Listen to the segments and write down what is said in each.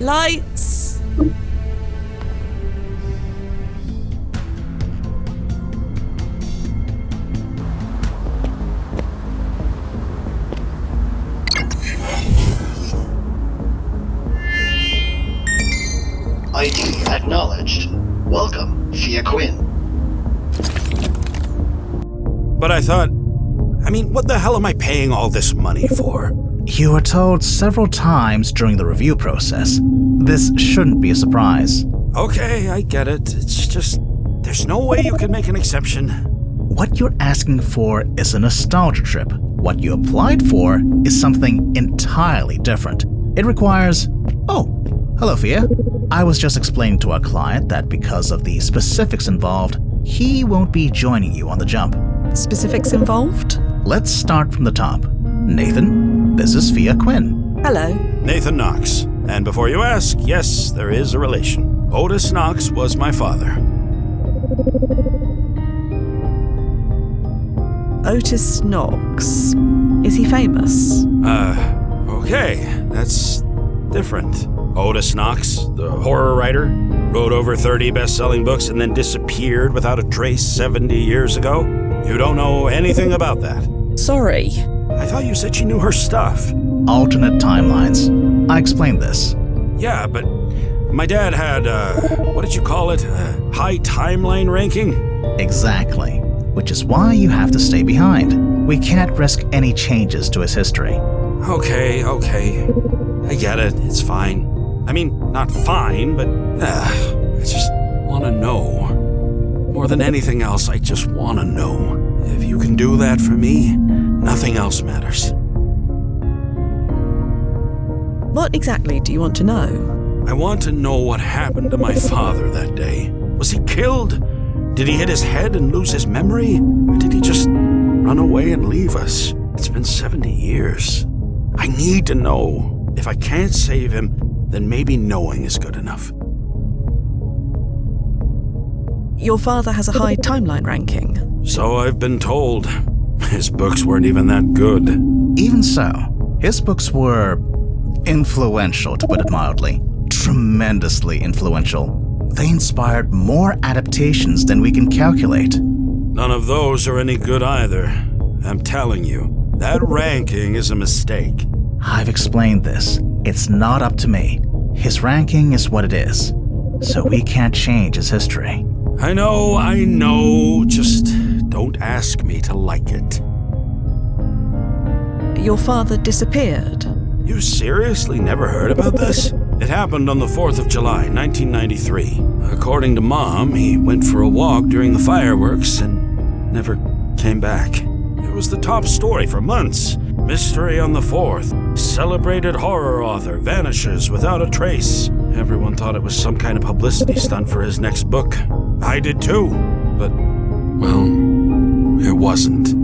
Lights! ID acknowledged. Welcome, Fia Quinn. But I thought, what the hell am I paying all this money for? You were told several times during the review process. This shouldn't be a surprise. Okay, I get it. It's just, there's no way you can make an exception. What you're asking for is a nostalgia trip. What you applied for is something entirely different. It requires... Oh, hello, Fia. I was just explaining to our client that because of the specifics involved, he won't be joining you on the jump. Specifics involved? Let's start from the top. Nathan, this is Fia Quinn. Hello. Nathan Knox. And before you ask, yes, there is a relation. Otis Knox was my father. Otis Knox. Is he famous? Okay, that's different. Otis Knox, the horror writer, wrote over 30 best-selling books and then disappeared without a trace 70 years ago. You don't know anything about that. Sorry. I thought you said she knew her stuff. Alternate timelines. I explained this. Yeah, but my dad had, what did you call it? High timeline ranking? Exactly. Which is why you have to stay behind. We can't risk any changes to his history. Okay. I get it. It's fine. Not fine, but I just want to know. More than anything else, I just want to know. If you can do that for me, nothing else matters. What exactly do you want to know? I want to know what happened to my father that day. Was he killed? Did he hit his head and lose his memory? Or did he just run away and leave us? It's been 70 years. I need to know. If I can't save him, then maybe knowing is good enough. Your father has a high timeline ranking. So I've been told. His books weren't even that good. Even so, his books were influential, to put it mildly. Tremendously influential. They inspired more adaptations than we can calculate. None of those are any good either. I'm telling you, that ranking is a mistake. I've explained this. It's not up to me. His ranking is what it is. So we can't change his history. I know. Just don't ask me to like it. Your father disappeared. You seriously never heard about this? It happened on the 4th of July, 1993. According to Mom, he went for a walk during the fireworks and never came back. It was the top story for months. Mystery on the 4th. Celebrated horror author vanishes without a trace. Everyone thought it was some kind of publicity stunt for his next book. I did too. But, well, it wasn't.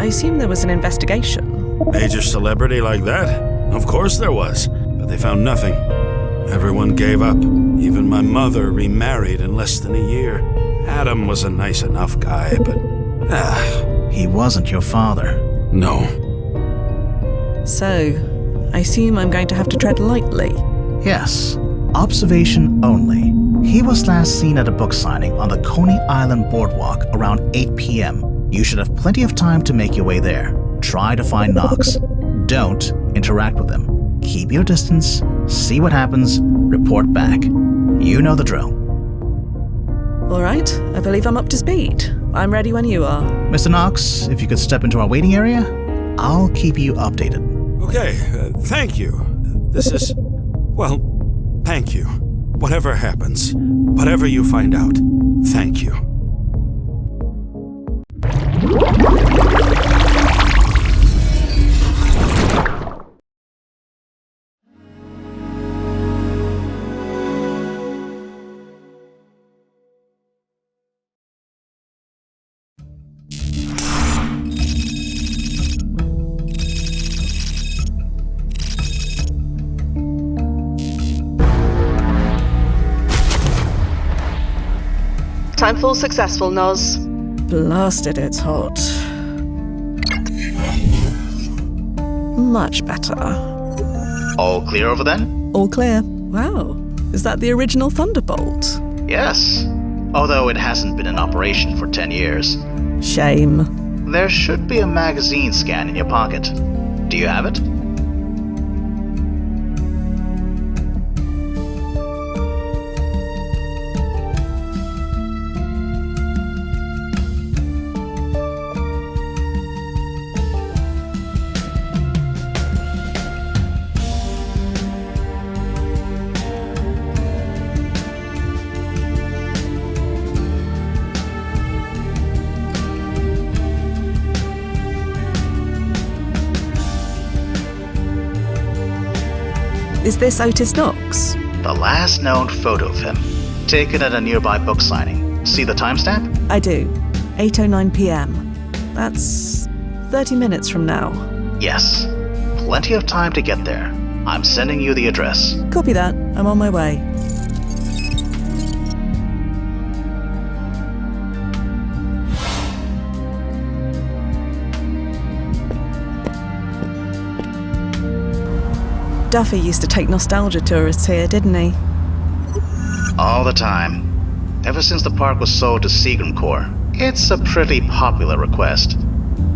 I assume there was an investigation. Major celebrity like that? Of course there was. But they found nothing. Everyone gave up. Even my mother remarried in less than a year. Adam was a nice enough guy, but... He wasn't your father. No. So, I assume I'm going to have to tread lightly. Yes. Observation only. He was last seen at a book signing on the Coney Island Boardwalk around 8 p.m. You should have plenty of time to make your way there. Try to find Knox. Don't interact with him. Keep your distance, see what happens, report back. You know the drill. All right, I believe I'm up to speed. I'm ready when you are. Mr. Knox, if you could step into our waiting area, I'll keep you updated. Okay, thank you. This is... well, thank you. Whatever happens, whatever you find out, thank you. Timefall successful, Noz. Blasted, it's hot. Much better. All clear over then? All clear. Wow. Is that the original Thunderbolt? Yes, although it hasn't been in operation for 10 years. Shame. There should be a magazine scan in your pocket. Do you have it? Is this Otis Knox? The last known photo of him, taken at a nearby book signing. See the timestamp? I do. 8:09 p.m. That's 30 minutes from now. Yes. Plenty of time to get there. I'm sending you the address. Copy that. I'm on my way. Duffy used to take nostalgia tourists here, didn't he? All the time. Ever since the park was sold to Seagram Corps. It's a pretty popular request.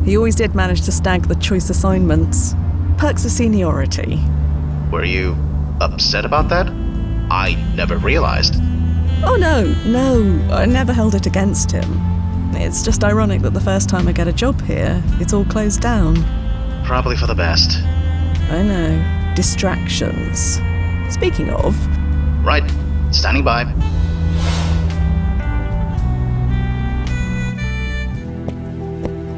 He always did manage to snag the choice assignments. Perks of seniority. Were you upset about that? I never realized. Oh no, I never held it against him. It's just ironic that the first time I get a job here, it's all closed down. Probably for the best. I know. Distractions. Speaking of... Right. Standing by.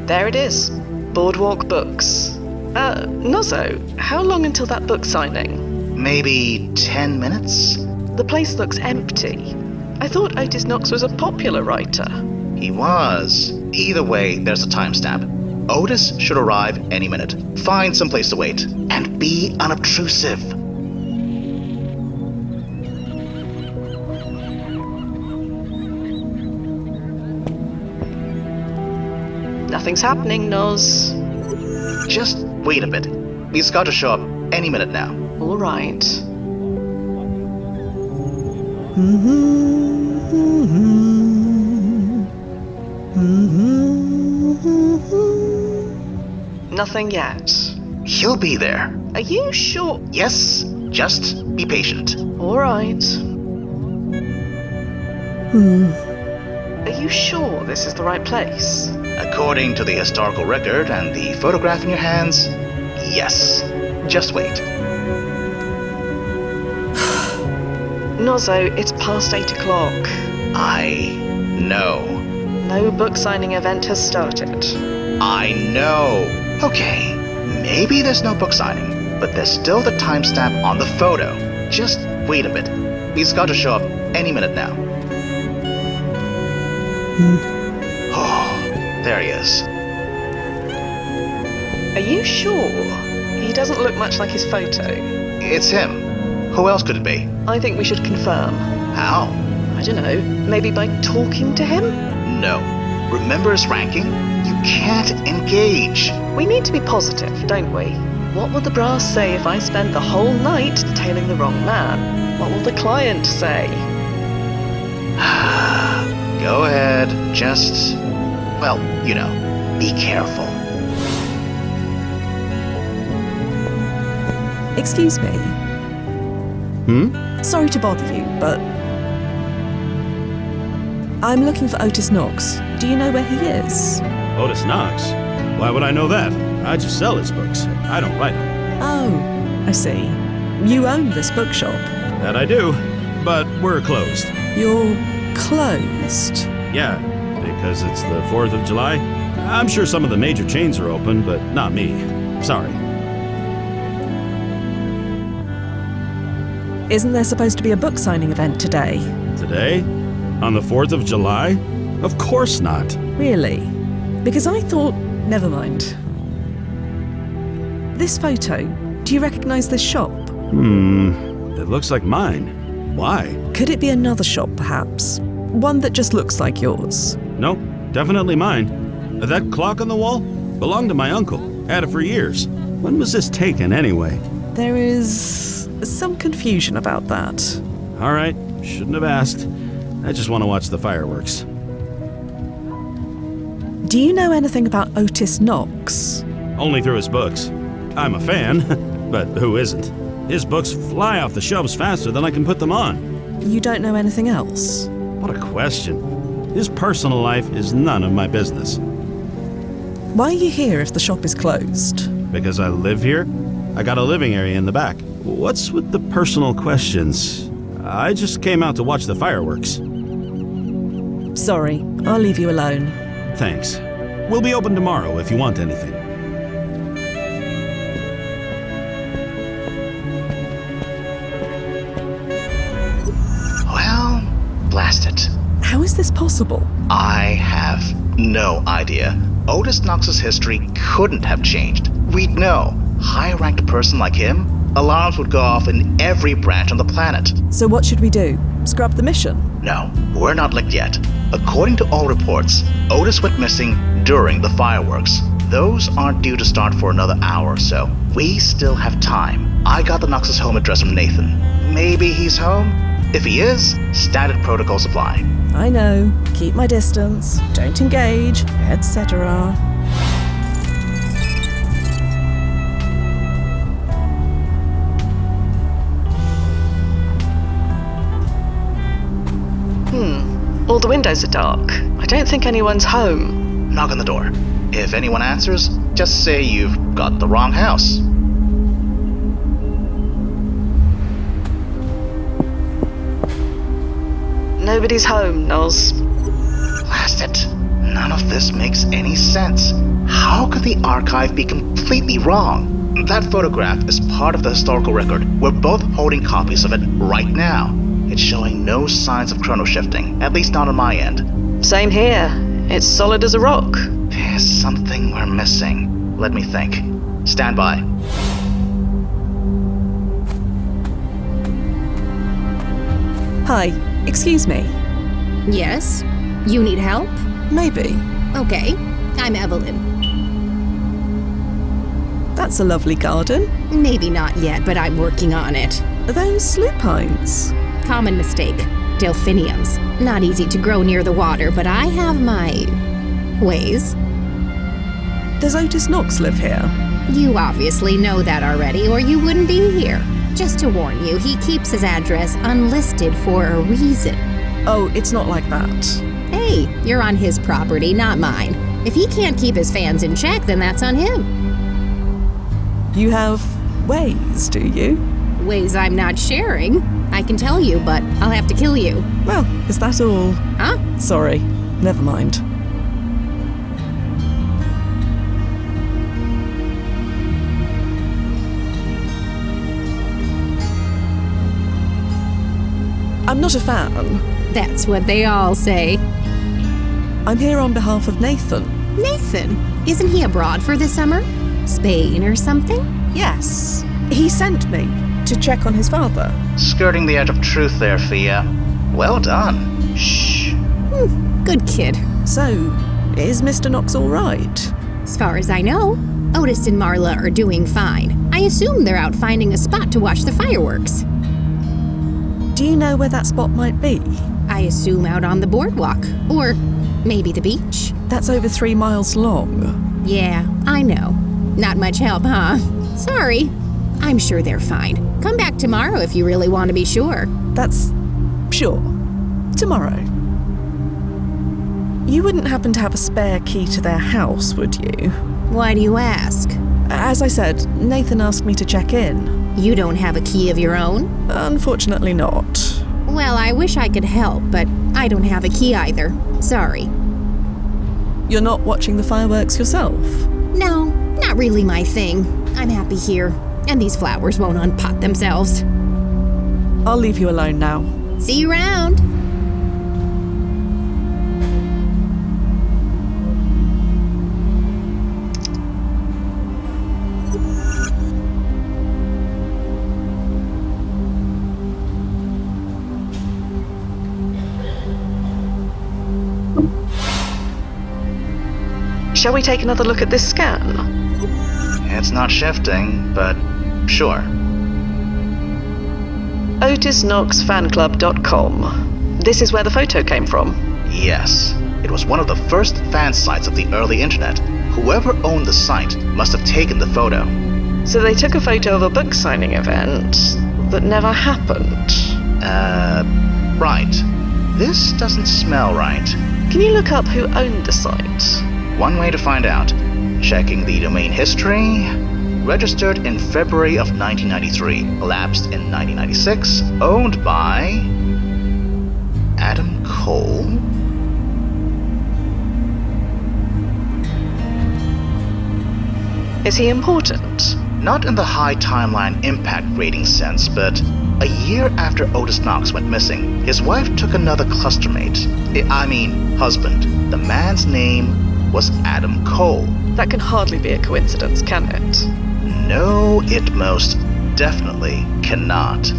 There it is. Boardwalk Books. Nozzo, how long until that book signing? Maybe 10 minutes? The place looks empty. I thought Otis Knox was a popular writer. He was. Either way, there's a timestamp. Otis should arrive any minute. Find some place to wait. And be unobtrusive. Nothing's happening, Noz. Just wait a bit. He's got to show up any minute now. All right. Nothing yet. He'll be there. Are you sure? Yes, just be patient. All right. Are you sure this is the right place? According to the historical record and the photograph in your hands, yes. Just wait. Nozzo, it's past 8 o'clock. I know. No book signing event has started. I know. Okay, maybe there's no book signing, but there's still the timestamp on the photo. Just wait a bit. He's got to show up any minute now. Oh, there he is. Are you sure? He doesn't look much like his photo. It's him. Who else could it be? I think we should confirm. How? I don't know, maybe by talking to him? No. Remember his ranking? You can't engage. We need to be positive, don't we? What will the brass say if I spend the whole night detailing the wrong man? What will the client say? Go ahead. Just, well, you know, be careful. Excuse me. Sorry to bother you, but... I'm looking for Otis Knox. Do you know where he is? Otis Knox? Why would I know that? I just sell his books. I don't write them. Oh, I see. You own this bookshop. That I do, but we're closed. You're closed? Yeah, because it's the 4th of July. I'm sure some of the major chains are open, but not me. Sorry. Isn't there supposed to be a book signing event today? Today? On the 4th of July? Of course not. Really? Because I thought... Never mind. This photo, do you recognize this shop? It looks like mine. Why? Could it be another shop, perhaps? One that just looks like yours? Nope, definitely mine. That clock on the wall? Belonged to my uncle. Had it for years. When was this taken, anyway? There is some confusion about that. All right, shouldn't have asked. I just want to watch the fireworks. Do you know anything about Otis Knox? Only through his books. I'm a fan, but who isn't? His books fly off the shelves faster than I can put them on. You don't know anything else? What a question. His personal life is none of my business. Why are you here if the shop is closed? Because I live here? I got a living area in the back. What's with the personal questions? I just came out to watch the fireworks. Sorry, I'll leave you alone. Thanks. We'll be open tomorrow if you want anything. Well, blast it. How is this possible? I have no idea. Otis Knox's history couldn't have changed. We'd know. High-ranked person like him, alarms would go off in every branch on the planet. So what should we do? Scrub the mission? No, we're not licked yet. According to all reports, Otis went missing during the fireworks. Those aren't due to start for another hour or so. We still have time. I got the Knox's home address from Nathan. Maybe he's home? If he is, standard protocols apply. I know. Keep my distance. Don't engage, etc. All the windows are dark. I don't think anyone's home. Knock on the door. If anyone answers, just say you've got the wrong house. Nobody's home, Noz. Blast it. None of this makes any sense. How could the archive be completely wrong? That photograph is part of the historical record. We're both holding copies of it right now. It's showing no signs of chrono shifting, at least not on my end. Same here. It's solid as a rock. There's something we're missing. Let me think. Stand by. Hi, excuse me. Yes? You need help? Maybe. Okay, I'm Evelyn. That's a lovely garden. Maybe not yet, but I'm working on it. Are those lupines? Common mistake. Delphiniums. Not easy to grow near the water, but I have my ways. Does Otis Knox live here? You obviously know that already, or you wouldn't be here. Just to warn you, he keeps his address unlisted for a reason. Oh, it's not like that. Hey, you're on his property, not mine. If he can't keep his fans in check, then that's on him. You have ways, do you? Ways I'm not sharing. I can tell you, but I'll have to kill you. Well, is that all? Huh? Sorry, never mind. I'm not a fan. That's what they all say. I'm here on behalf of Nathan. Nathan? Isn't he abroad for the summer? Spain or something? Yes. He sent me to check on his father. Skirting the edge of truth there, Fia. Well done. Shh. Good kid. So, is Mr. Knox all right? As far as I know, Otis and Marla are doing fine. I assume they're out finding a spot to watch the fireworks. Do you know where that spot might be? I assume out on the boardwalk. Or maybe the beach. That's over 3 miles long. Yeah, I know. Not much help, huh? Sorry. I'm sure they're fine. Come back tomorrow if you really want to be sure. That's... sure. Tomorrow. You wouldn't happen to have a spare key to their house, would you? Why do you ask? As I said, Nathan asked me to check in. You don't have a key of your own? Unfortunately not. Well, I wish I could help, but I don't have a key either. Sorry. You're not watching the fireworks yourself? No, not really my thing. I'm happy here, and these flowers won't unpot themselves. I'll leave you alone now. See you around. Shall we take another look at this scan? It's not shifting, but sure. OtisKnoxFanClub.com. This is where the photo came from. Yes, it was one of the first fan sites of the early internet. Whoever owned the site must have taken the photo. So they took a photo of a book signing event that never happened. Right. This doesn't smell right. Can you look up who owned the site? One way to find out. Checking the domain history. Registered in February of 1993. Elapsed in 1996. Owned by... Adam Cole? Is he important? Not in the high timeline impact rating sense, but a year after Otis Knox went missing, his wife took another clustermate. Husband. The man's name was Adam Cole. That can hardly be a coincidence, can it? No, it most definitely cannot.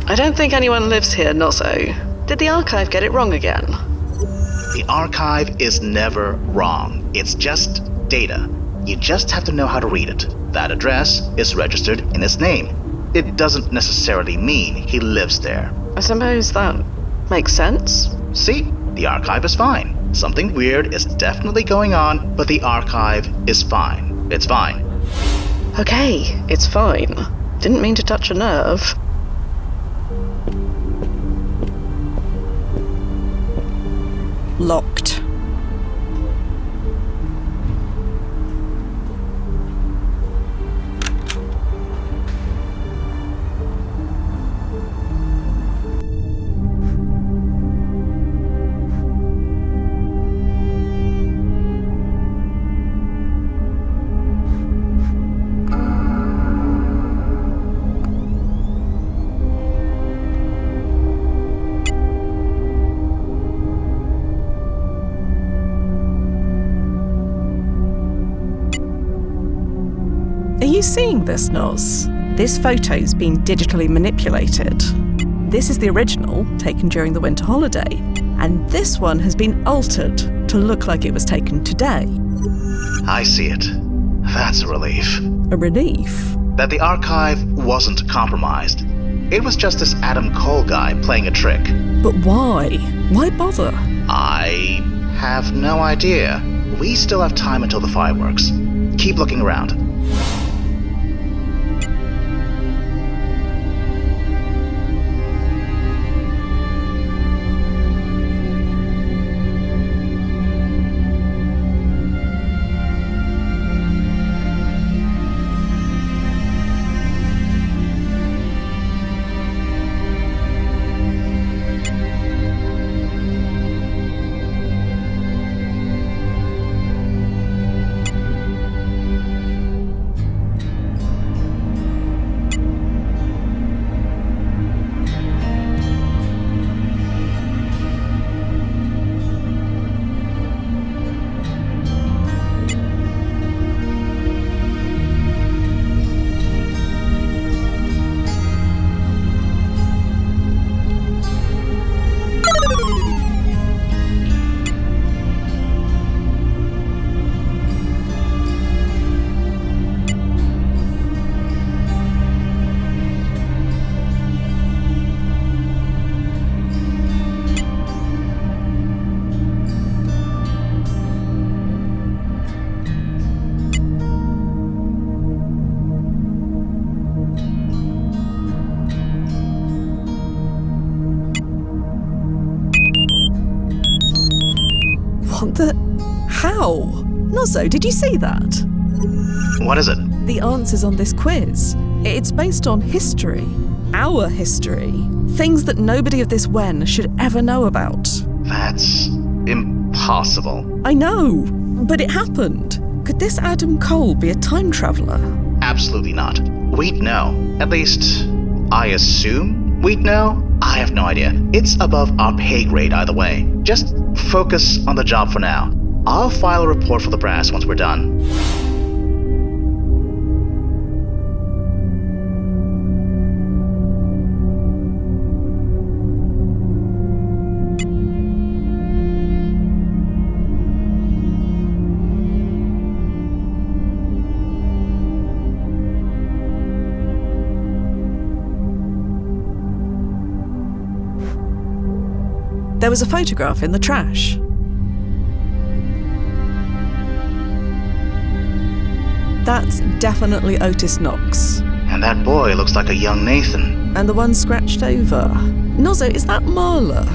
I don't think anyone lives here, Nozzo. Did the archive get it wrong again? The archive is never wrong. It's just data. You just have to know how to read it. That address is registered in his name. It doesn't necessarily mean he lives there. I suppose that makes sense. See? The archive is fine. Something weird is definitely going on, but the archive is fine. It's fine. Okay, it's fine. Didn't mean to touch a nerve. Locked. Are you seeing this, Noz? This photo's been digitally manipulated. This is the original, taken during the winter holiday, and this one has been altered to look like it was taken today. I see it. That's a relief. A relief? That the archive wasn't compromised. It was just this Adam Cole guy playing a trick. But why? Why bother? I have no idea. We still have time until the fireworks. Keep looking around. What the... How? Nozzo, did you see that? What is it? The answers on this quiz. It's based on history. our history. Things that nobody of this Wen should ever know about. That's impossible. I know, but it happened. Could this Adam Cole be a time traveler? Absolutely not. We'd know. At least, I assume we'd know? I have no idea. It's above our pay grade either way. Just focus on the job for now. I'll file a report for the brass once we're done. There was a photograph in the trash. That's definitely Otis Knox. And that boy looks like a young Nathan. And the one scratched over. Nozzo, is that Marla?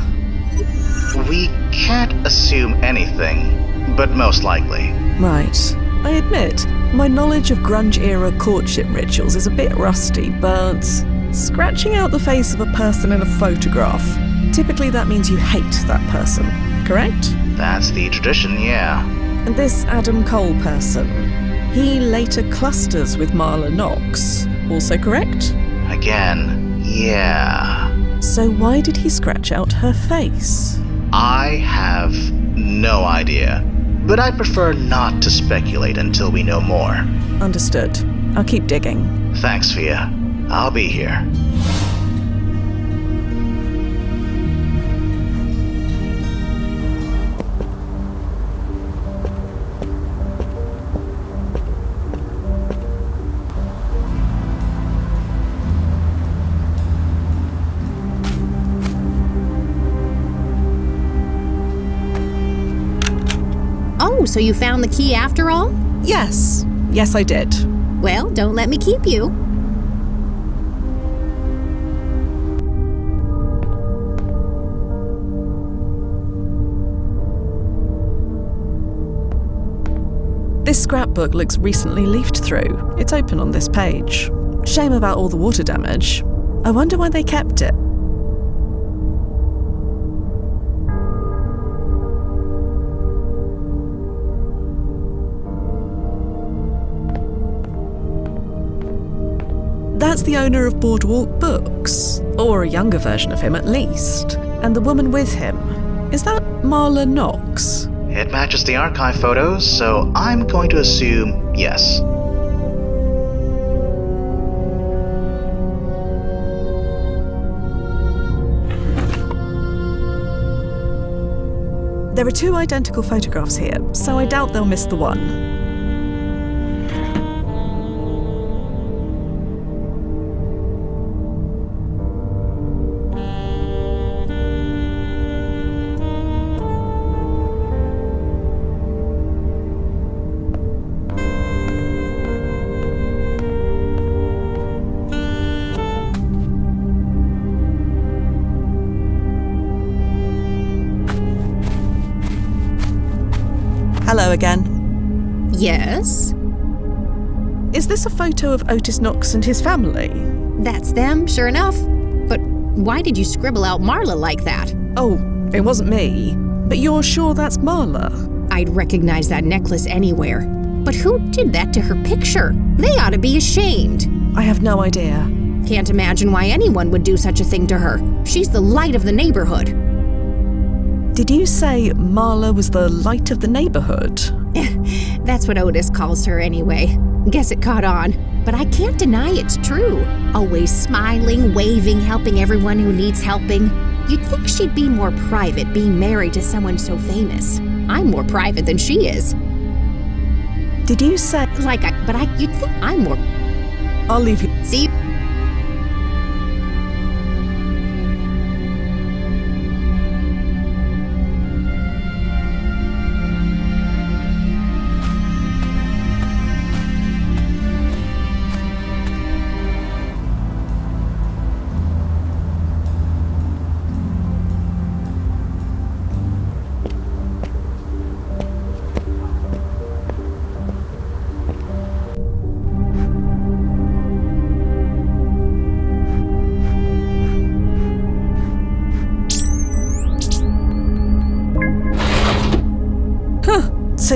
We can't assume anything, but most likely. Right. I admit, my knowledge of grunge-era courtship rituals is a bit rusty, but scratching out the face of a person in a photograph, typically that means you hate that person, correct? That's the tradition, yeah. And this Adam Cole person, he later clusters with Marla Knox, also correct? Again, yeah. So why did he scratch out her face? I have no idea, but I prefer not to speculate until we know more. Understood. I'll keep digging. Thanks, Fia. I'll be here. Oh, so you found the key after all? Yes. Yes, I did. Well, don't let me keep you. This scrapbook looks recently leafed through. It's open on this page. Shame about all the water damage. I wonder why they kept it. That's the owner of Boardwalk Books, or a younger version of him at least. And the woman with him, is that Marla Knox? It matches the archive photos, so I'm going to assume yes. There are two identical photographs here, so I doubt they'll miss the one. Hello again. Yes? Is this a photo of Otis Knox and his family? That's them, sure enough. But why did you scribble out Marla like that? Oh, it wasn't me. But you're sure that's Marla? I'd recognize that necklace anywhere. But who did that to her picture? They ought to be ashamed. I have no idea. Can't imagine why anyone would do such a thing to her. She's the light of the neighborhood. Did you say Marla was the light of the neighborhood? That's what Otis calls her anyway. Guess it caught on. But I can't deny it's true. Always smiling, waving, helping everyone who needs helping. You'd think she'd be more private being married to someone so famous. I'm more private than she is. Did you say... You'd think I'm more... I'll leave you... See?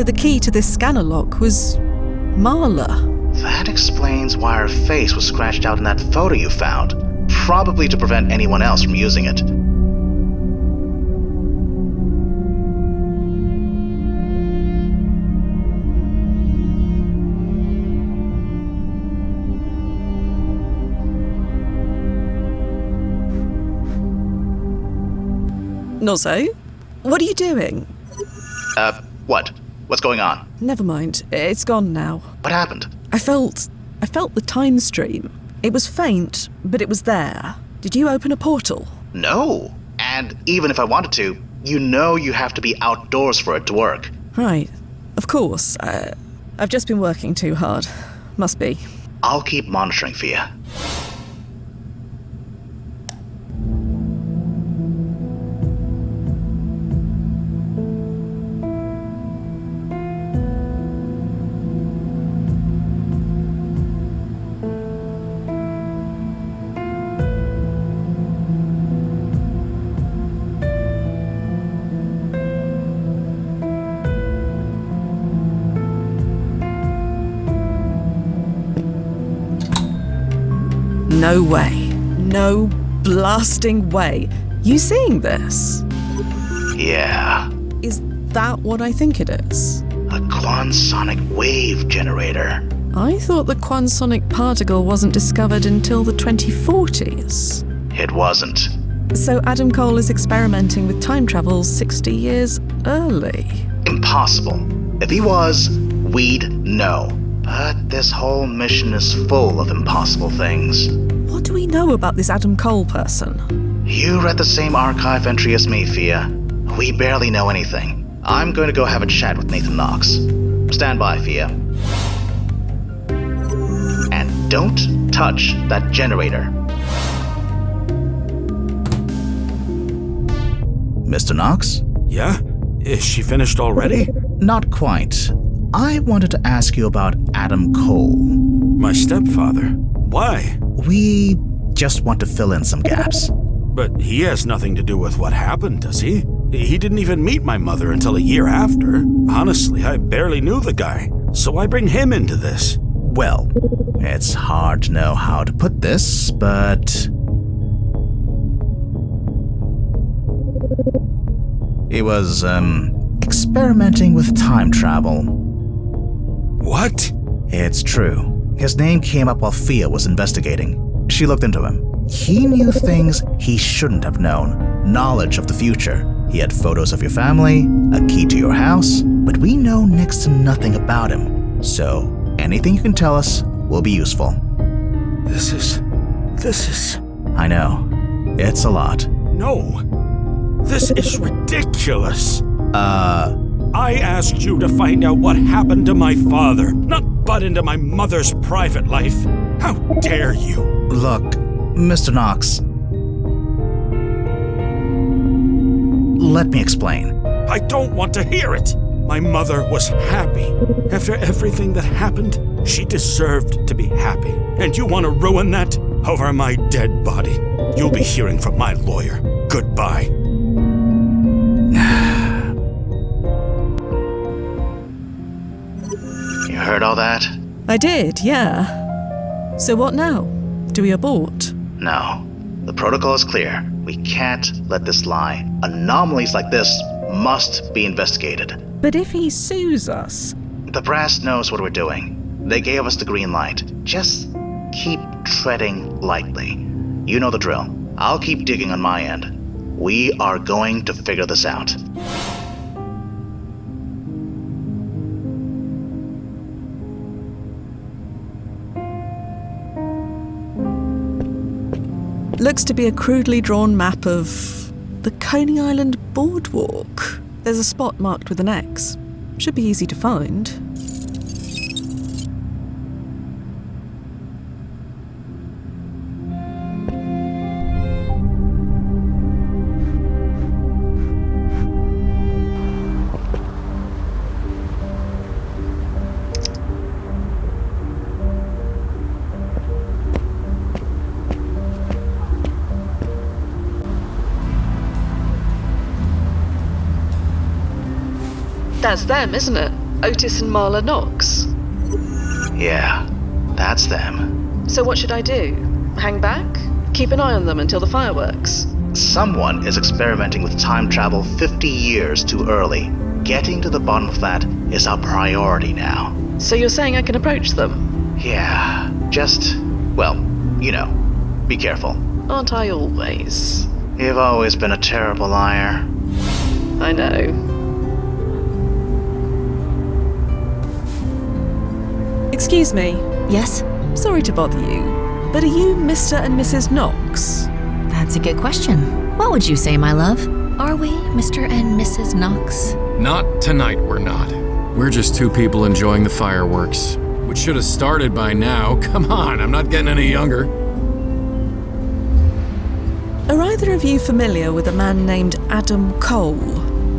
So the key to this scanner lock was Marla. That explains why her face was scratched out in that photo you found. Probably to prevent anyone else from using it. Nozzo, what are you doing? What? What's going on? Never mind, it's gone now. What happened? I felt the time stream. It was faint, but it was there. Did you open a portal? No. And even if I wanted to, you know you have to be outdoors for it to work. Right. Of course. I've just been working too hard. Must be. I'll keep monitoring for you. No way. No blasting way. You seeing this? Yeah. Is that what I think it is? A quantonic wave generator. I thought the quantonic particle wasn't discovered until the 2040s. It wasn't. So Adam Cole is experimenting with time travel 60 years early. Impossible. If he was, we'd know. But this whole mission is full of impossible things. What do we know about this Adam Cole person? You read the same archive entry as me, Fia. We barely know anything. I'm going to go have a chat with Nathan Knox. Stand by, Fia. And don't touch that generator. Mr. Knox? Yeah? Is she finished already? Not quite. I wanted to ask you about Adam Cole. My stepfather. Why? We just want to fill in some gaps. But he has nothing to do with what happened, does he? He didn't even meet my mother until a year after. Honestly, I barely knew the guy, so I bring him into this. Well, it's hard to know how to put this, but... he was, experimenting with time travel. What? It's true. His name came up while Fia was investigating. She looked into him. He knew things he shouldn't have known. Knowledge of the future. He had photos of your family, a key to your house, but we know next to nothing about him. So, anything you can tell us will be useful. This is... I know. It's a lot. No. This is ridiculous. I asked you to find out what happened to my father, not butt into my mother's private life. How dare you? Look, Mr. Knox. Let me explain. I don't want to hear it. My mother was happy. After everything that happened, she deserved to be happy. And you want to ruin that over my dead body? You'll be hearing from my lawyer. Goodbye. You heard all that? I did, yeah. So what now? Do we abort? No. The protocol is clear. We can't let this lie. Anomalies like this must be investigated. But if he sues us... The brass knows what we're doing. They gave us the green light. Just keep treading lightly. You know the drill. I'll keep digging on my end. We are going to figure this out. Looks to be a crudely drawn map of the Coney Island Boardwalk. There's a spot marked with an X. Should be easy to find. That's them, isn't it? Otis and Marla Knox? Yeah, that's them. So what should I do? Hang back? Keep an eye on them until the fireworks? Someone is experimenting with time travel 50 years too early. Getting to the bottom of that is our priority now. So you're saying I can approach them? Yeah, just, well, you know, be careful. Aren't I always? You've always been a terrible liar. I know. Excuse me. Yes? Sorry to bother you, but are you Mr. and Mrs. Knox? That's a good question. What would you say, my love? Are we Mr. and Mrs. Knox? Not tonight, we're not. We're just two people enjoying the fireworks, which should have started by now. Come on, I'm not getting any younger. Are either of you familiar with a man named Adam Cole?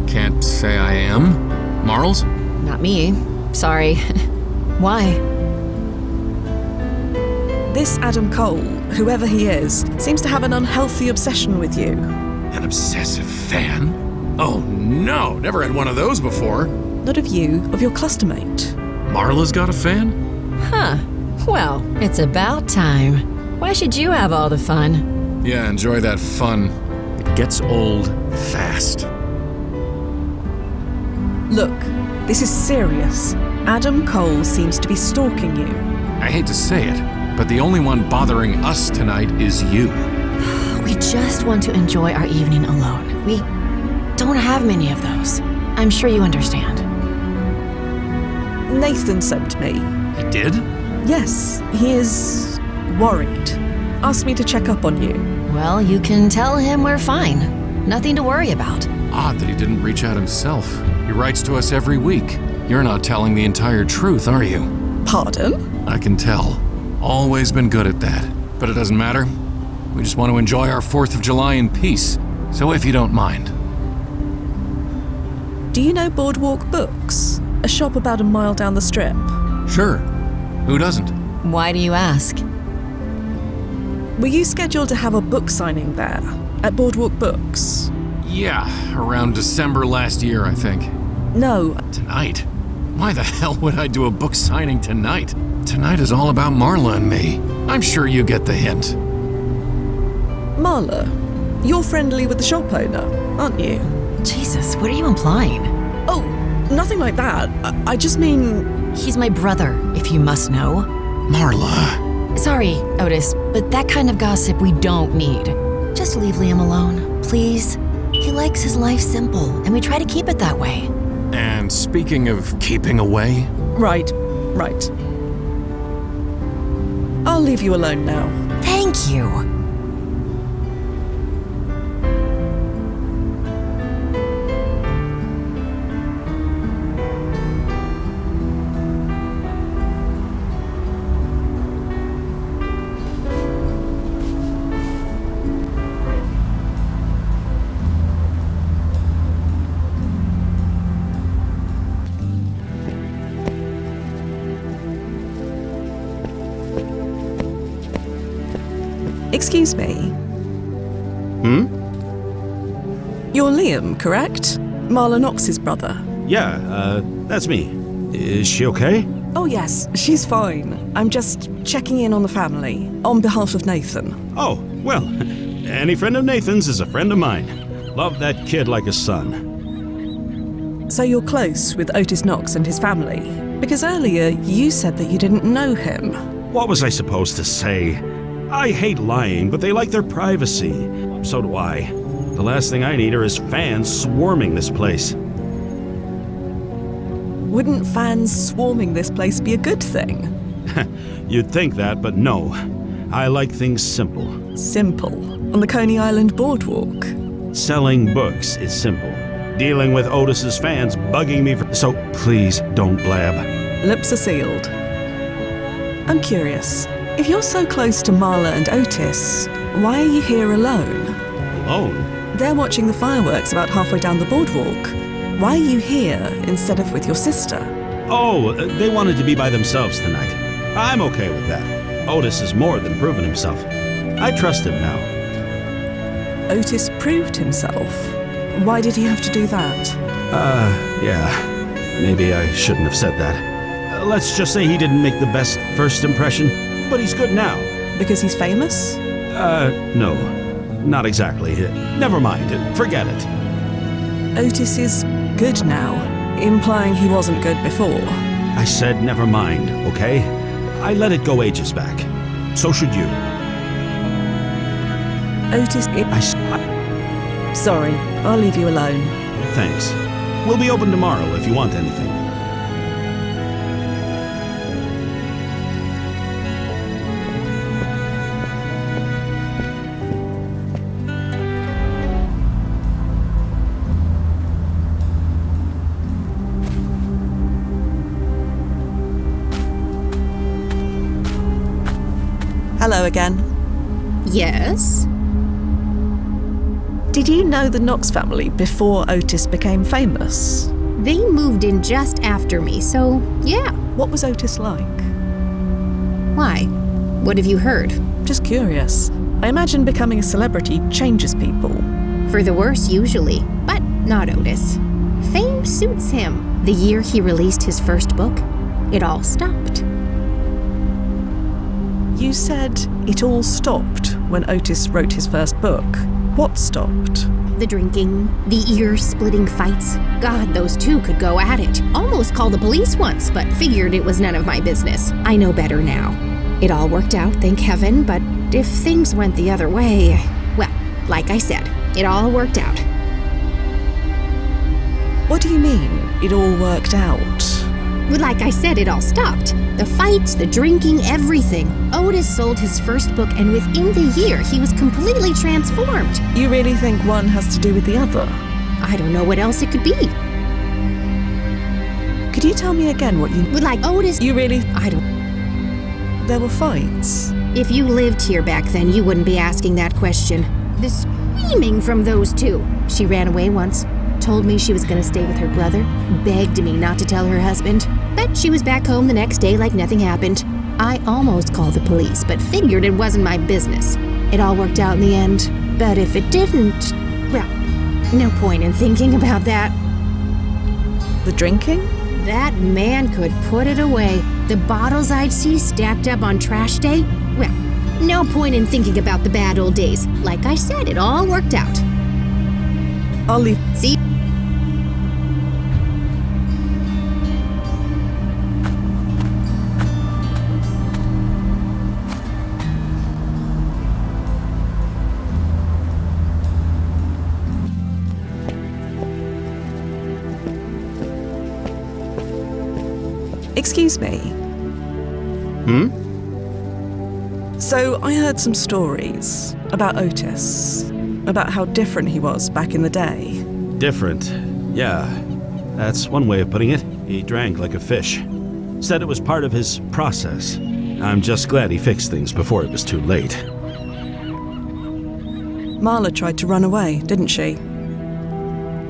Can't say I am. Marls? Not me. Sorry. Why? This Adam Cole, whoever he is, seems to have an unhealthy obsession with you. An obsessive fan? Oh no, never had one of those before. Not of you, of your clustermate. Marla's got a fan? Huh. Well, it's about time. Why should you have all the fun? Yeah, enjoy that fun. It gets old fast. Look, this is serious. Adam Cole seems to be stalking you. I hate to say it, but the only one bothering us tonight is you. We just want to enjoy our evening alone. We don't have many of those. I'm sure you understand. Nathan sent me. He did? Yes, he is worried. Asked me to check up on you. Well, you can tell him we're fine. Nothing to worry about. Odd that he didn't reach out himself. He writes to us every week. You're not telling the entire truth, are you? Pardon? I can tell. Always been good at that. But it doesn't matter. We just want to enjoy our 4th of July in peace. So if you don't mind. Do you know Boardwalk Books? A shop about a mile down the strip. Sure. Who doesn't? Why do you ask? Were you scheduled to have a book signing there? At Boardwalk Books? Yeah, around December last year, I think. No. Tonight? Why the hell would I do a book signing tonight? Tonight is all about Marla and me. I'm sure you get the hint. Marla, you're friendly with the shop owner, aren't you? Jesus, what are you implying? Oh, nothing like that. I just mean... He's my brother, if you must know. Marla. Sorry, Otis, but that kind of gossip we don't need. Just leave Liam alone, please. He likes his life simple, and we try to keep it that way. And speaking of keeping away... Right. I'll leave you alone now. Thank you. Excuse me. You're Liam, correct? Marla Knox's brother. Yeah, that's me. Is she okay? Oh yes, she's fine. I'm just checking in on the family, on behalf of Nathan. Oh, well, any friend of Nathan's is a friend of mine. Love that kid like a son. So you're close with Otis Knox and his family? Because earlier you said that you didn't know him. What was I supposed to say? I hate lying, but they like their privacy. So do I. The last thing I need are his fans swarming this place. Wouldn't fans swarming this place be a good thing? You'd think that, but no. I like things simple. Simple. On the Coney Island boardwalk. Selling books is simple. Dealing with Otis's fans bugging me for... So please don't blab. Lips are sealed. I'm curious. If you're so close to Marla and Otis, why are you here alone? Alone? They're watching the fireworks about halfway down the boardwalk. Why are you here instead of with your sister? Oh, they wanted to be by themselves tonight. I'm okay with that. Otis has more than proven himself. I trust him now. Otis proved himself. Why did he have to do that? Yeah. maybe I shouldn't have said that. Let's just say he didn't make the best first impression, but he's good now. Because he's famous? No. Not exactly. Never mind. Forget it. Otis is good now, implying he wasn't good before. I said never mind, okay? I let it go ages back. So should you. Otis, Sorry, I'll leave you alone. Thanks. We'll be open tomorrow if you want anything. Hello again. Yes? Did you know the Knox family before Otis became famous? They moved in just after me, so yeah. What was Otis like? Why? What have you heard? Just curious. I imagine becoming a celebrity changes people. For the worse, usually, but not Otis. Fame suits him. The year he released his first book, it all stopped. You said it all stopped when Otis wrote his first book. What stopped? The drinking, the ear-splitting fights. God, those two could go at it. Almost called the police once, but figured it was none of my business. I know better now. It all worked out, thank heaven, but if things went the other way, well, like I said, it all worked out. What do you mean, it all worked out? Well, like I said, it all stopped. The fights, the drinking, everything. Otis sold his first book, and within the year, he was completely transformed. You really think one has to do with the other? I don't know what else it could be. Could you tell me again what you... Well, like Otis... You really... I don't... There were fights? If you lived here back then, you wouldn't be asking that question. The screaming from those two. She ran away once. Told me she was gonna stay with her brother, begged me not to tell her husband, but she was back home the next day like nothing happened. I almost called the police, but figured it wasn't my business. It all worked out in the end, but if it didn't, well, no point in thinking about that. The drinking? That man could put it away. The bottles I'd see stacked up on trash day, well, no point in thinking about the bad old days. Like I said, it all worked out. I'll leave... See? Excuse me. So I heard some stories about Otis, about how different he was back in the day. Different. Yeah. That's one way of putting it. He drank like a fish. Said it was part of his process. I'm just glad he fixed things before it was too late. Marla tried to run away, didn't she?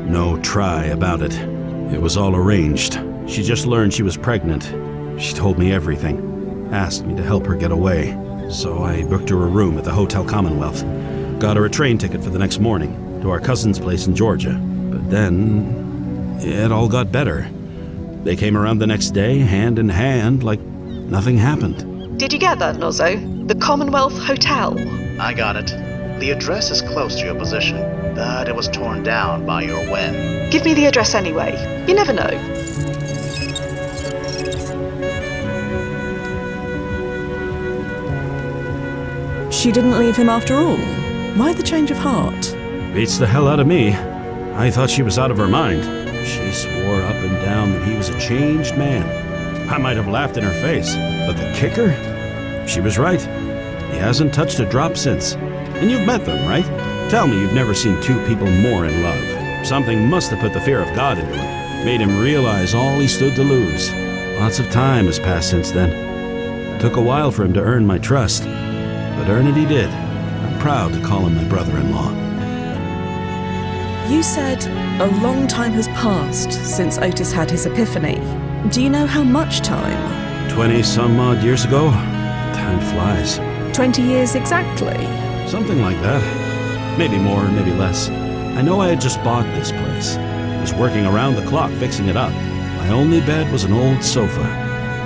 No try about it. It was all arranged. She just learned she was pregnant. She told me everything. Asked me to help her get away. So I booked her a room at the Hotel Commonwealth. Got her a train ticket for the next morning to our cousin's place in Georgia. But then it all got better. They came around the next day, hand in hand, like nothing happened. Did you get that, Nozzo? The Commonwealth Hotel. I got it. The address is close to your position, but it was torn down by your Wen. Give me the address anyway. You never know. She didn't leave him after all. Why the change of heart? Beats the hell out of me. I thought she was out of her mind. She swore up and down that he was a changed man. I might have laughed in her face, but the kicker? She was right. He hasn't touched a drop since. And you've met them, right? Tell me you've never seen two people more in love. Something must have put the fear of God into him. Made him realize all he stood to lose. Lots of time has passed since then. It took a while for him to earn my trust. But earn it he did. I'm proud to call him my brother-in-law. You said a long time has passed since Otis had his epiphany. Do you know how much time? 20-some-odd years ago? Time flies. 20 years exactly? Something like that. Maybe more, maybe less. I know I had just bought this place. Was working around the clock fixing it up. My only bed was an old sofa.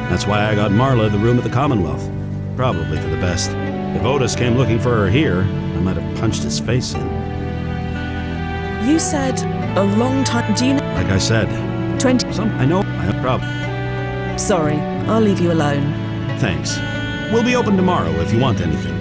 That's why I got Marla the room at the Commonwealth. Probably for the best. If Otis came looking for her here, I might have punched his face in. You said a long time. Do you know? Like I said, 20. I know I have a problem. Sorry, I'll leave you alone. Thanks. We'll be open tomorrow if you want anything.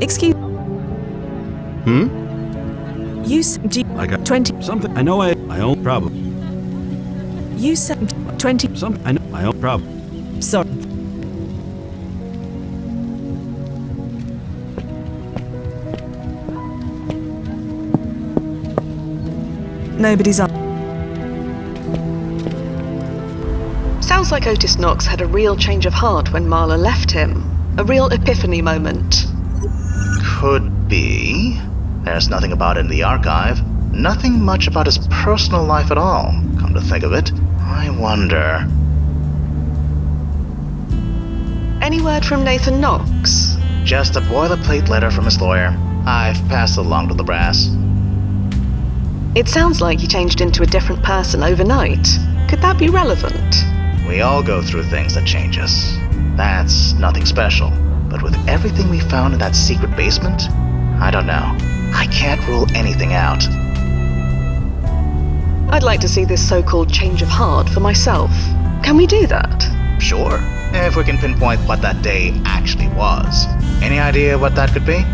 Excuse. You do you, I got 20 something. I know I own problem. You said 20 Something. I know I own problem. Sorry. Nobody's up. Sounds like Otis Knox had a real change of heart when Marla left him. A real epiphany moment. Could be. There's nothing about it in the archive. Nothing much about his personal life at all, come to think of it. I wonder. Any word from Nathan Knox? Just a boilerplate letter from his lawyer. I've passed it along to the brass. It sounds like he changed into a different person overnight. Could that be relevant? We all go through things that change us. That's nothing special. But with everything we found in that secret basement, I don't know. I can't rule anything out. I'd like to see this so-called change of heart for myself. Can we do that? Sure, if we can pinpoint what that day actually was. Any idea what that could be?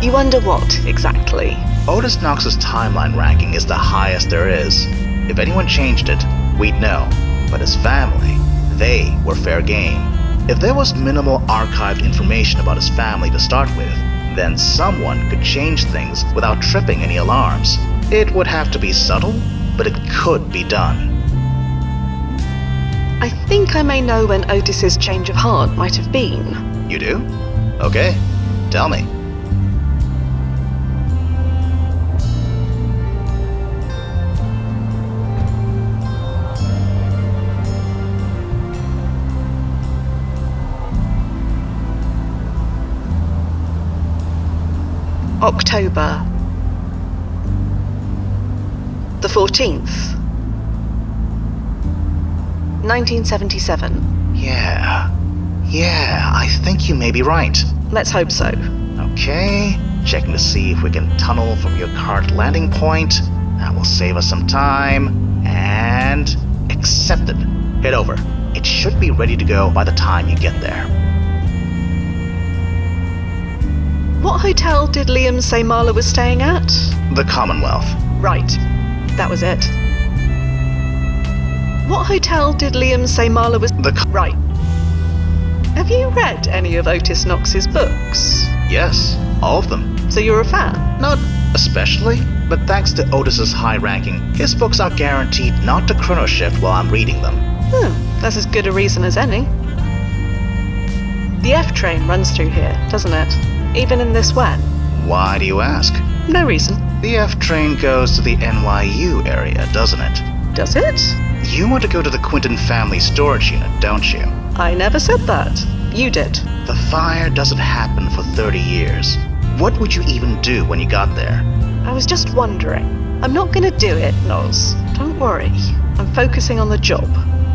You wonder what, exactly? Otis Knox's timeline ranking is the highest there is. If anyone changed it, we'd know. But his family, they were fair game. If there was minimal archived information about his family to start with, then someone could change things without tripping any alarms. It would have to be subtle, but it could be done. I think I may know when Otis's change of heart might have been. You do? Okay, tell me. October the 14th, 1977. Yeah, I think you may be right. Let's hope so. Okay, checking to see if we can tunnel from your cart landing point. That will save us some time. And accepted. Head over. It should be ready to go by the time you get there. What hotel did Liam say Marla was staying at? The Commonwealth. Right. That was it. What hotel did Liam say Marla was... Right. Have you read any of Otis Knox's books? Yes, all of them. So you're a fan? Not especially, but thanks to Otis's high ranking, his books are guaranteed not to chrono shift while I'm reading them. That's as good a reason as any. The F train runs through here, doesn't it? Even in this wet. Why do you ask? No reason. The F train goes to the NYU area, doesn't it? Does it? You want to go to the Quinton family storage unit, don't you? I never said that. You did. The fire doesn't happen for 30 years. What would you even do when you got there? I was just wondering. I'm not gonna do it, Noz. Don't worry. I'm focusing on the job,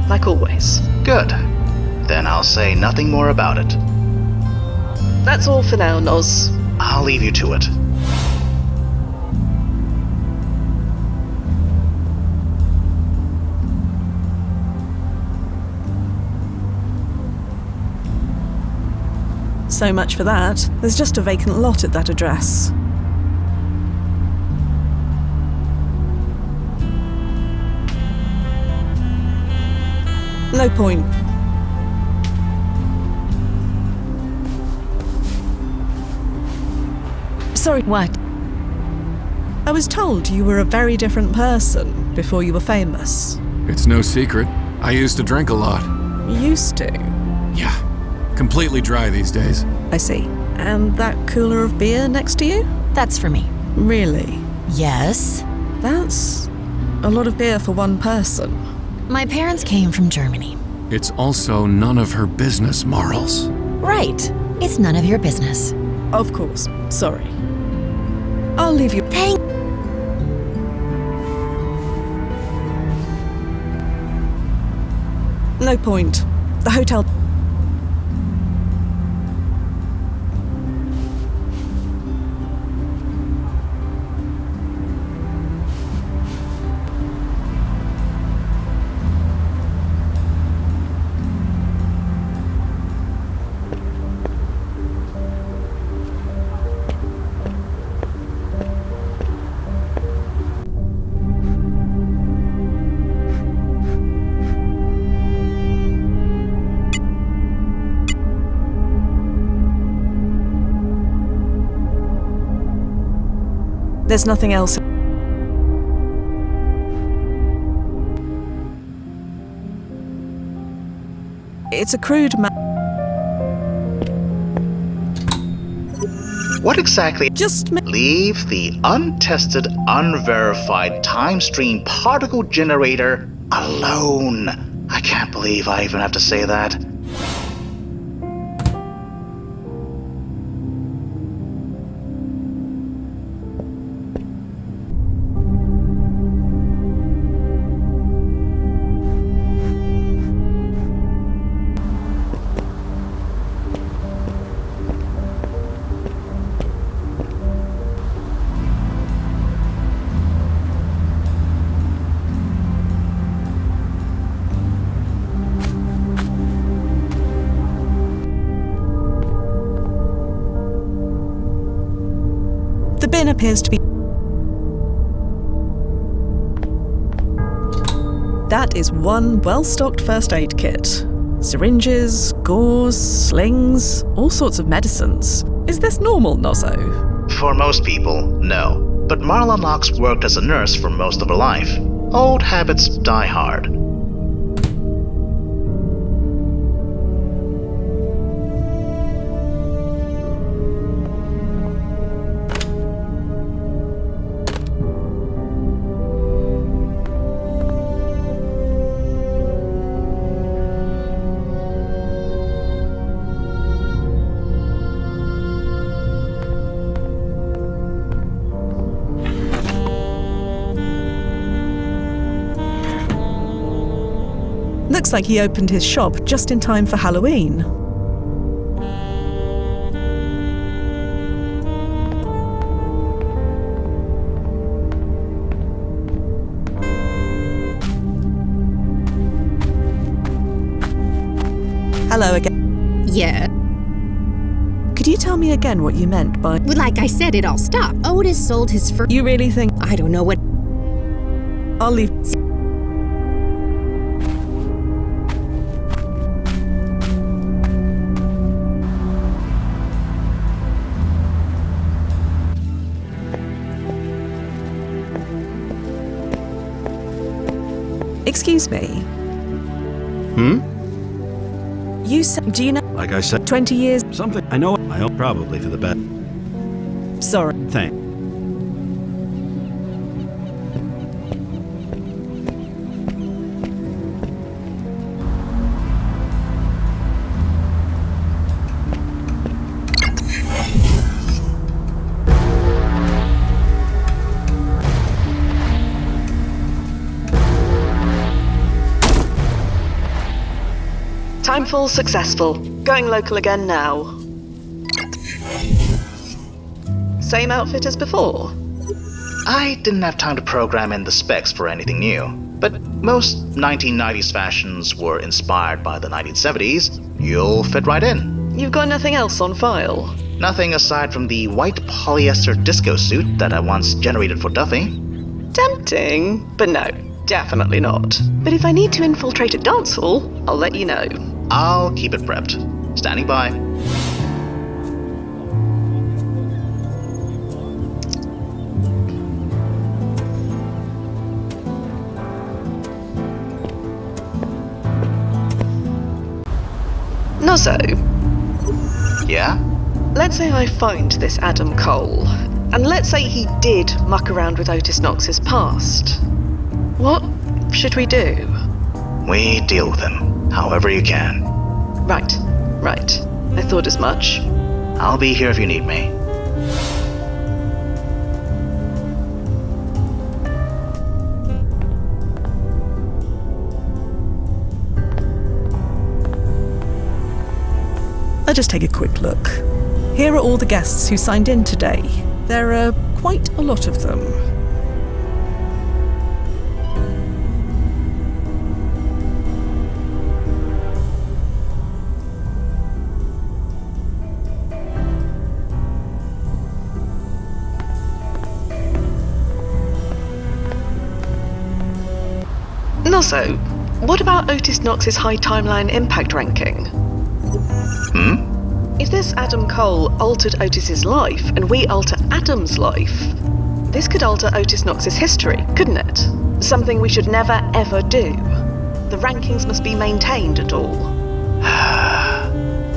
like always. Good. Then I'll say nothing more about it. That's all for now, Noz. I'll leave you to it. So much for that. There's just a vacant lot at that address. No point. Sorry. What? I was told you were a very different person before you were famous. It's no secret. I used to drink a lot. Used to? Yeah, completely dry these days. I see. And that cooler of beer next to you? That's for me. Really? Yes. That's a lot of beer for one person. My parents came from Germany. It's also none of her business, Marls. Right. It's none of your business. Of course. Sorry. I'll leave you. Thank. No point. The hotel. There's nothing else. It's a crude What exactly? Just Leave the untested, unverified time stream particle generator alone. I can't believe I even have to say that. The bin appears to be. That is one well-stocked first aid kit. Syringes, gauze, slings, all sorts of medicines. Is this normal, Nozzo? For most people, no. But Marla Knox worked as a nurse for most of her life. Old habits die hard. Looks like he opened his shop just in time for Halloween. Hello again. Yeah. Could you tell me again what you meant by... Well, like I said, it all stopped. Otis sold his first. You really think... I don't know what. I'll leave... Excuse me. You said... Do you know... Like I said, 20 years... something I know. I hope probably for the best. Sorry. Thank. Timefall successful. Going local again now. Same outfit as before? I didn't have time to program in the specs for anything new, but most 1990s fashions were inspired by the 1970s. You'll fit right in. You've got nothing else on file? Nothing aside from the white polyester disco suit that I once generated for Duffy. Tempting, but no, definitely not. But if I need to infiltrate a dance hall, I'll let you know. I'll keep it prepped. Standing by. Nozzo, Yeah? let's say I find this Adam Cole, and let's say he did muck around with Otis Knox's past. What should we do? We deal with him, however you can. Right. I thought as much. I'll be here if you need me. I'll just take a quick look. Here are all the guests who signed in today. There are quite a lot of them. Nozzo, what about Otis Knox's high timeline impact ranking? If this Adam Cole altered Otis's life and we alter Adam's life, this could alter Otis Knox's history, couldn't it? Something we should never ever do. The rankings must be maintained and all.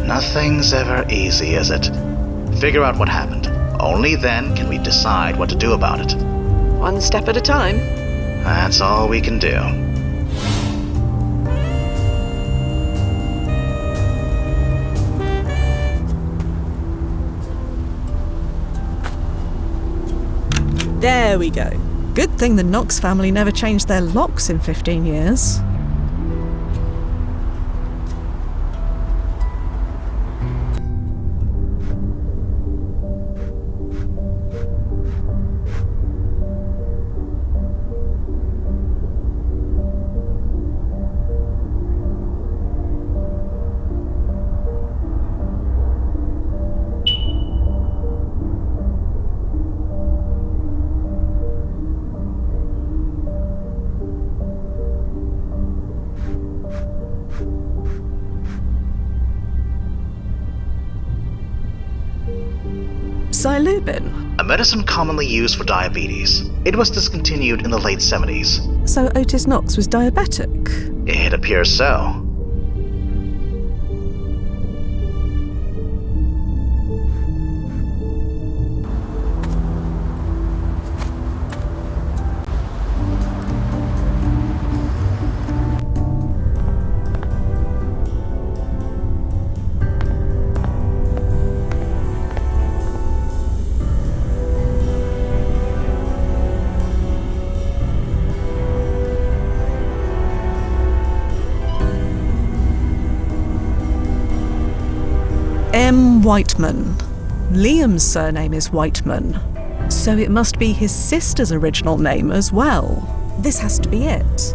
Nothing's ever easy, is it? Figure out what happened. Only then can we decide what to do about it. One step at a time. That's all we can do. There we go. Good thing the Knox family never changed their locks in 15 years. Psilocybin. A medicine commonly used for diabetes. It was discontinued in the late 70s. So Otis Knox was diabetic? It appears so. M. Whiteman. Liam's surname is Whiteman, so it must be his sister's original name as well. This has to be it.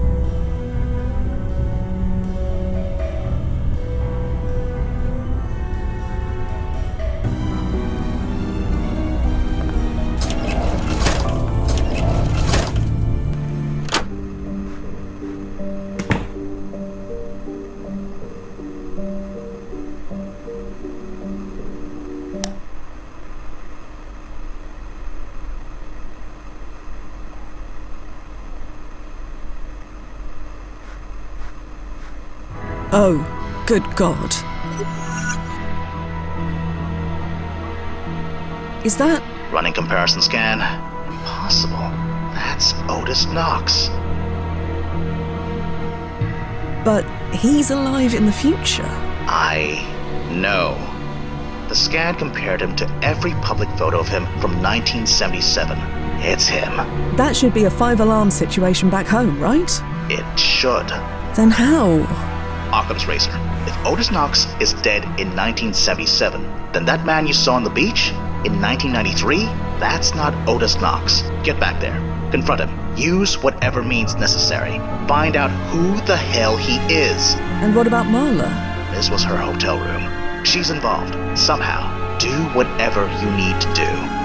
Oh, good God. Is that... Running comparison scan. Impossible. That's Otis Knox. But he's alive in the future. I know. The scan compared him to every public photo of him from 1977. It's him. That should be a 5-alarm situation back home, right? It should. Then how? Occam's razor. If Otis Knox is dead in 1977, then that man you saw on the beach in 1993, that's not Otis Knox. Get back there. Confront him. Use whatever means necessary. Find out who the hell he is. And what about Marla? This was her hotel room. She's involved. Somehow. Do whatever you need to do.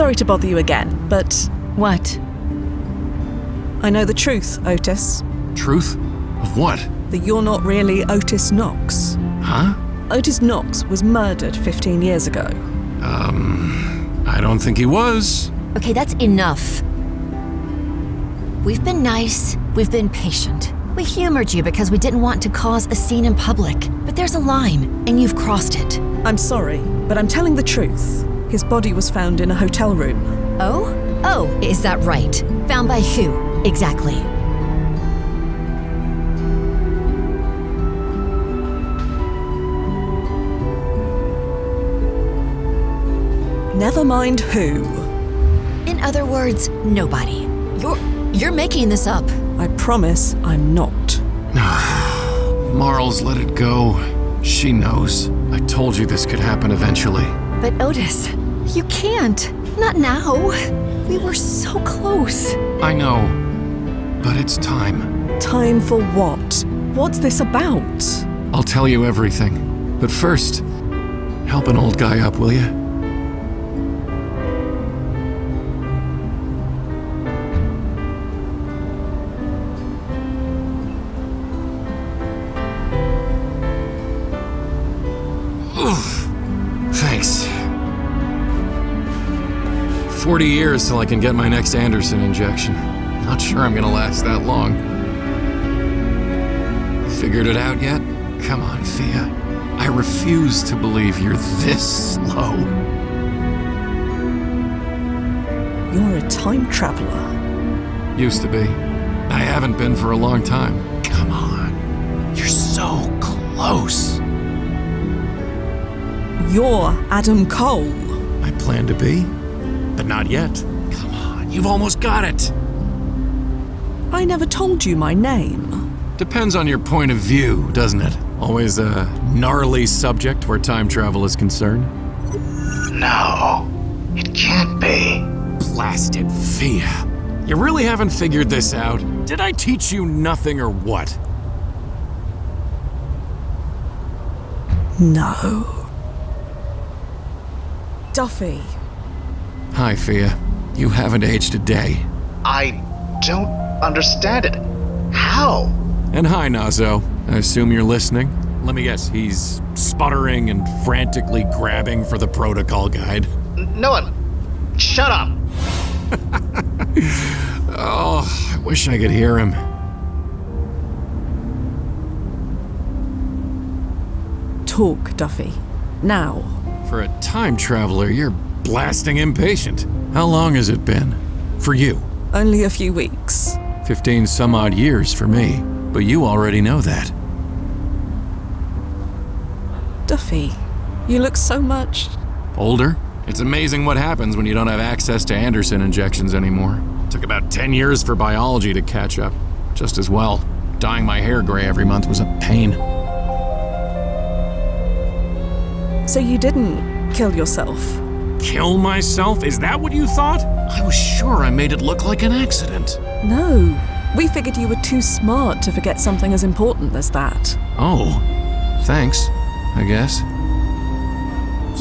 sorry to bother you again, but What? I know the truth, Otis. Truth? Of what? That you're not really Otis Knox. Huh? Otis Knox was murdered 15 years ago. I don't think he was. Okay, that's enough. We've been nice, we've been patient. We humored you because we didn't want to cause a scene in public. But there's a line, and you've crossed it. I'm sorry, but I'm telling the truth. His body was found in a hotel room. Oh? Oh, is that right? Found by who, exactly? Never mind who. In other words, nobody. You're making this up. I promise I'm not. Marles, let it go. She knows. I told you this could happen eventually. But Otis, you can't. Not now. We were so close. I know. But it's time. Time for what? What's this about? I'll tell you everything. But first, help an old guy up, will you? Thanks. 40 years till I can get my next Anderson injection. Not sure I'm gonna last that long. Figured it out yet? Come on, Fia. I refuse to believe you're this slow. You're a time traveler. Used to be. I haven't been for a long time. Come on. You're so close. You're Adam Cole. I plan to be, but not yet. Come on, you've almost got it. I never told you my name. Depends on your point of view, doesn't it? Always a gnarly subject where time travel is concerned. No, it can't be. Blasted Fia. You really haven't figured this out? Did I teach you nothing or what? No. Duffy. Hi, Fia. You haven't aged a day. I don't understand it. How? And hi, Nazo. I assume you're listening? Let me guess, he's sputtering and frantically grabbing for the protocol guide. Noah, shut up. Oh, I wish I could hear him. Talk, Duffy. Now. For a time traveler, you're blasting impatient. How long has it been? For you? Only a few weeks. 15 some odd years for me. But you already know that. Duffy, you look so much... Older? It's amazing what happens when you don't have access to Anderson injections anymore. Took about 10 years for biology to catch up. Just as well. Dyeing my hair gray every month was a pain. So you didn't kill yourself? Kill myself? Is that what you thought? I was sure I made it look like an accident. No. We figured you were too smart to forget something as important as that. Oh. Thanks, I guess.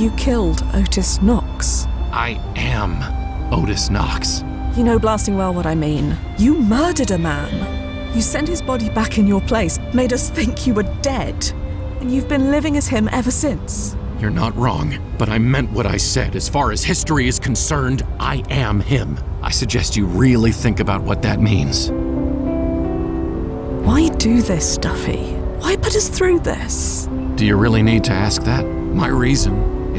You killed Otis Knox. I am Otis Knox. You know blasting well what I mean. You murdered a man. You sent his body back in your place, made us think you were dead. And you've been living as him ever since. You're not wrong, but I meant what I said. As far as history is concerned, I am him. I suggest you really think about what that means. Why do this, Duffy? Why put us through this? Do you really need to ask that? My reason